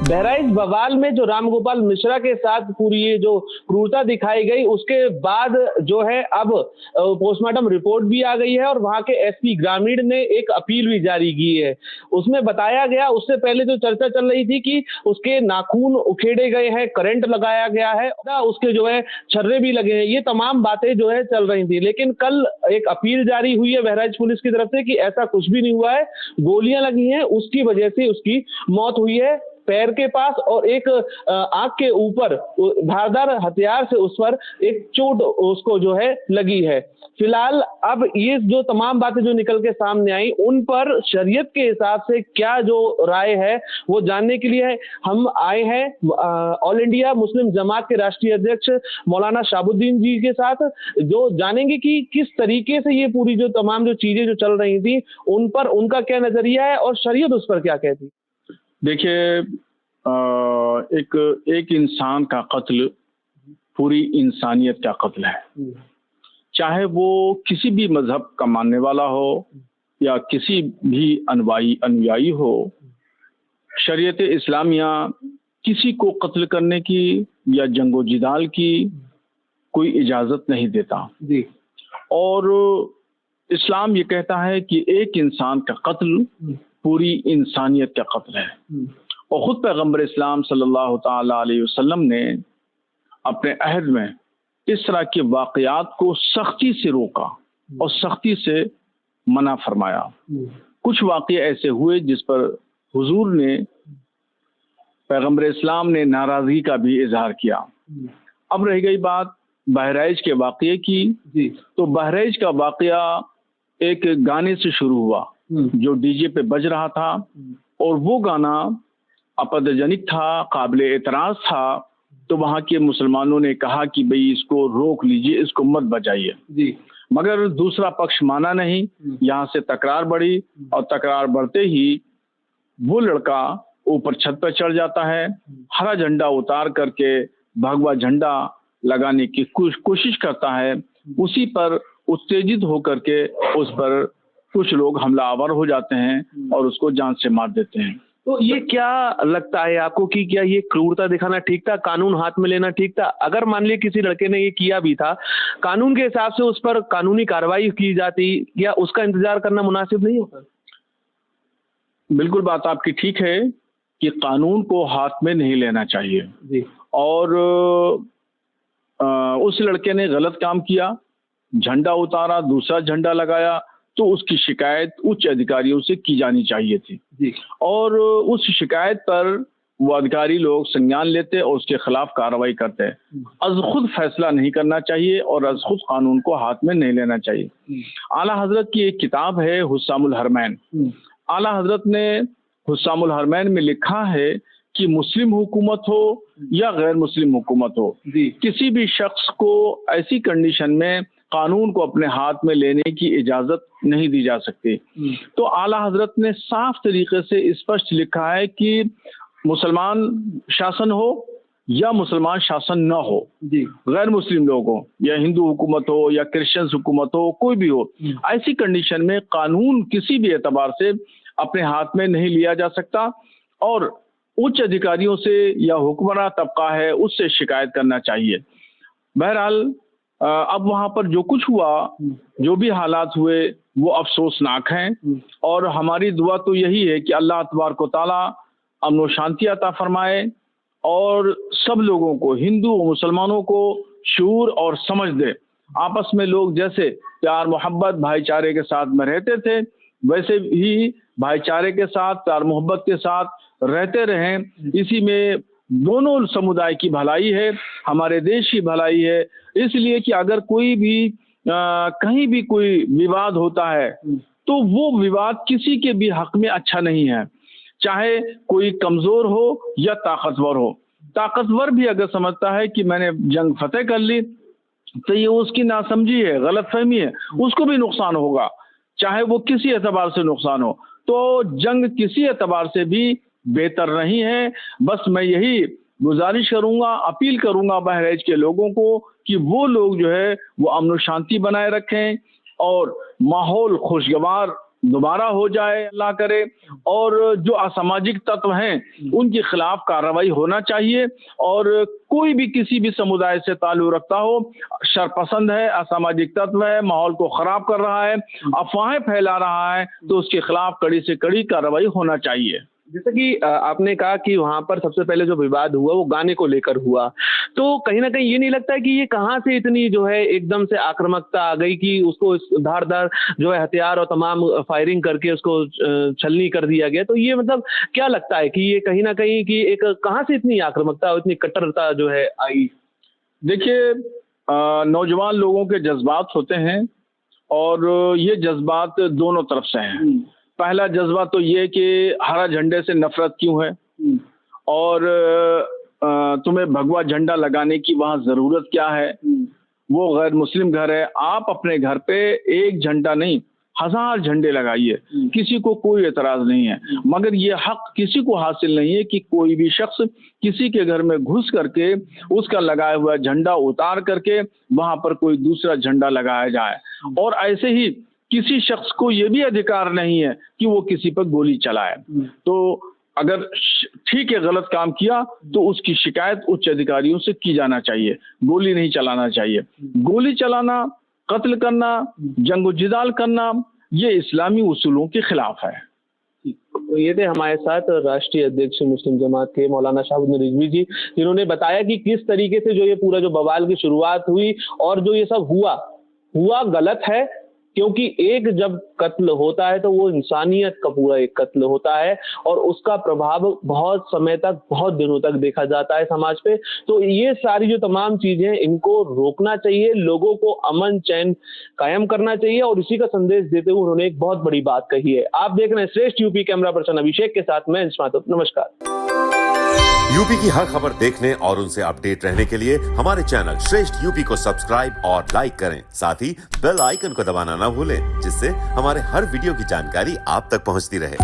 बहराइच बवाल में जो रामगोपाल मिश्रा के साथ पूरी ये जो क्रूरता दिखाई गई, उसके बाद जो है अब पोस्टमार्टम रिपोर्ट भी आ गई है और वहां के एसपी ग्रामीण ने एक अपील भी जारी की है। उसमें बताया गया, उससे पहले जो चर्चा चल रही थी कि उसके नाखून उखेड़े गए हैं, करंट लगाया गया है, उसके जो है छर्रे भी लगे हैं, ये तमाम बातें जो है चल रही थी। लेकिन कल एक अपील जारी हुई है बहराइच पुलिस की तरफ से कि ऐसा कुछ भी नहीं हुआ है, गोलियां लगी हैं, उसकी वजह से उसकी मौत हुई है। पैर के पास और एक आंख के ऊपर धारदार हथियार से उस पर एक चोट उसको जो है लगी है। फिलहाल अब ये जो तमाम बातें जो निकल के सामने आई, उन पर शरीयत के हिसाब से क्या जो राय है वो जानने के लिए हम आए हैं ऑल इंडिया मुस्लिम जमात के राष्ट्रीय अध्यक्ष मौलाना शाहबुद्दीन जी के साथ, जो जानेंगे कि किस तरीके से ये पूरी जो तमाम जो चीजें जो चल रही थी उन पर उनका क्या नजरिया है और शरीयत उस पर क्या कहती। देखिए, एक इंसान का कत्ल पूरी इंसानियत का कत्ल है, चाहे वो किसी भी मजहब का मानने वाला हो या किसी भी अनुयायी हो। शरीयत इस्लामिया किसी को कत्ल करने की या जंगो जिदाल की कोई इजाज़त नहीं देता जी। और इस्लाम ये कहता है कि एक इंसान का कत्ल पूरी इंसानियत का कत्ल है। और ख़ुद पैगम्बर इस्लाम सल्लल्लाहु ताला अलैहि वसल्लम ने अपने अहद में इस तरह के वाक़यात को सख्ती से रोका और सख्ती से मना फरमाया। कुछ वाक़ये ऐसे हुए जिस पर हुजूर ने, पैगम्बर इस्लाम ने नाराज़गी का भी इजहार किया। अब रह गई बात बहराइच के वाक़ये की जी। तो बहराइच का वाक़या एक गाने से शुरू हुआ जो डीजे पे बज रहा था, और वो गाना आपत्तिजनक था, काबिल एतराज़ था। तो वहाँ के मुसलमानों ने कहा कि भाई इसको रोक लीजिए, इसको मत बजाइए जी। मगर दूसरा पक्ष माना नहीं। यहाँ से तकरार बढ़ी और तकरार बढ़ते ही वो लड़का ऊपर छत पर चढ़ जाता है, हरा झंडा उतार करके भगवा झंडा लगाने की कोशिश करता है। उसी पर उत्तेजित होकर के उस पर कुछ लोग हमलावर हो जाते हैं और उसको जान से मार देते हैं। तो ये क्या लगता है आपको कि क्या ये क्रूरता दिखाना ठीक था, कानून हाथ में लेना ठीक था? अगर मान लीजिए किसी लड़के ने ये किया भी था, कानून के हिसाब से उस पर कानूनी कार्रवाई की जाती, या उसका इंतजार करना मुनासिब नहीं होता? बिल्कुल बात आपकी ठीक है कि कानून को हाथ में नहीं लेना चाहिए जी। और उस लड़के ने गलत काम किया, झंडा उतारा, दूसरा झंडा लगाया, तो उसकी शिकायत उच्च अधिकारियों से की जानी चाहिए थी जी। और उस शिकायत पर वो अधिकारी लोग संज्ञान लेते और उसके खिलाफ कार्रवाई करते। अज खुद फैसला नहीं करना चाहिए और अज खुद कानून को हाथ में नहीं लेना चाहिए। आला हजरत की एक किताब है हुस्सामुल हरमैन। आला हजरत ने हुस्सामुल हरमैन में लिखा है कि मुस्लिम हुकूमत हो या गैर मुस्लिम हुकूमत हो, किसी भी शख्स को ऐसी कंडीशन में कानून को अपने हाथ में लेने की इजाजत नहीं दी जा सकती। तो आला हजरत ने साफ तरीके से स्पष्ट लिखा है कि मुसलमान शासन हो या मुसलमान शासन न हो, गैर मुस्लिम लोग हो या हिंदू हुकूमत हो या क्रिश्चियन हुकूमत हो, कोई भी हो, ऐसी कंडीशन में कानून किसी भी एतबार से अपने हाथ में नहीं लिया जा सकता और उच्च अधिकारियों से या हुक्मरान तबका है उससे शिकायत करना चाहिए। बहरहाल अब वहाँ पर जो कुछ हुआ, जो भी हालात हुए, वो अफसोसनाक हैं और हमारी दुआ तो यही है कि अल्लाह तबारक व तआला अमन व शांति अता फरमाए और सब लोगों को, हिंदू और मुसलमानों को शऊर और समझ दे। आपस में लोग जैसे प्यार मोहब्बत भाईचारे के साथ में रहते थे, वैसे ही भाईचारे के साथ, प्यार मोहब्बत के साथ रहते रहें। इसी में दोनों समुदाय की भलाई है, हमारे देश की भलाई है। इसलिए कि अगर कोई भी कहीं भी कोई विवाद होता है तो वो विवाद किसी के भी हक में अच्छा नहीं है, चाहे कोई कमजोर हो या ताकतवर हो। ताकतवर भी अगर समझता है कि मैंने जंग फतेह कर ली तो ये उसकी नासमझी है, गलतफहमी है, उसको भी नुकसान होगा, चाहे वो किसी एतबार से नुकसान हो। तो जंग किसी एतबार से भी बेहतर नहीं है। बस मैं यही गुजारिश करूंगा, अपील करूंगा बहराइच के लोगों को कि वो लोग जो है वो अमन शांति बनाए रखें और माहौल खुशगवार दोबारा हो जाए, अल्लाह करे, और जो असामाजिक तत्व हैं उनके खिलाफ कार्रवाई होना चाहिए। और कोई भी किसी भी समुदाय से ताल्लुक रखता हो, शरपसंद है, असामाजिक तत्व है, माहौल को खराब कर रहा है, अफवाहें फैला रहा है, तो उसके खिलाफ कड़ी से कड़ी कार्रवाई होना चाहिए। जैसे कि आपने कहा कि वहां पर सबसे पहले जो विवाद हुआ वो गाने को लेकर हुआ, तो कहीं ना कहीं ये नहीं लगता है कि ये कहाँ से इतनी जो है एकदम से आक्रामकता आ गई कि उसको धारदार जो है हथियार और तमाम फायरिंग करके उसको छलनी कर दिया गया? तो ये मतलब क्या लगता है कि ये कहीं ना कहीं कि एक कहाँ से इतनी आक्रामकता और इतनी कट्टरता जो है आई? देखिए, नौजवान लोगों के जज्बात होते हैं और ये जज्बात दोनों तरफ से हैं। पहला जज्बा तो ये कि हरा झंडे से नफरत क्यों है, और तुम्हें भगवा झंडा लगाने की वहां जरूरत क्या है, वो गैर मुस्लिम घर है, आप अपने घर पे एक झंडा नहीं 1000 झंडे लगाइए, किसी को कोई एतराज नहीं है। मगर ये हक किसी को हासिल नहीं है कि कोई भी शख्स किसी के घर में घुस करके उसका लगाया हुआ झंडा उतार करके वहां पर कोई दूसरा झंडा लगाया जाए। और ऐसे ही किसी शख्स को ये भी अधिकार नहीं है कि वो किसी पर गोली चलाए। तो अगर ठीक है गलत काम किया तो उसकी शिकायत उच्च अधिकारियों से की जाना चाहिए, गोली नहीं चलाना चाहिए। गोली चलाना, कत्ल करना, जंग जिदाल करना, ये इस्लामी उसूलों के खिलाफ है। तो ये थे हमारे साथ राष्ट्रीय अध्यक्ष मुस्लिम जमात के मौलाना शहाबुद्दीन रिजवी जी, जिन्होंने बताया कि किस तरीके से जो ये पूरा जो बवाल की शुरुआत हुई और जो ये सब हुआ गलत है, क्योंकि एक जब कत्ल होता है तो वो इंसानियत का पूरा एक कत्ल होता है और उसका प्रभाव बहुत समय तक, बहुत दिनों तक देखा जाता है समाज पे। तो ये सारी जो तमाम चीजें, इनको रोकना चाहिए, लोगों को अमन चैन कायम करना चाहिए, और इसी का संदेश देते हुए उन्होंने एक बहुत बड़ी बात कही है। आप देख रहे हैं श्रेष्ठ यूपी, कैमरा पर्सन अभिषेक के साथ मैं इंस्मातुल। नमस्कार। यूपी की हर खबर देखने और उनसे अपडेट रहने के लिए हमारे चैनल श्रेष्ठ यूपी को सब्सक्राइब और लाइक करें। साथ ही बेल आइकन को दबाना ना भूलें, जिससे हमारे हर वीडियो की जानकारी आप तक पहुंचती रहे।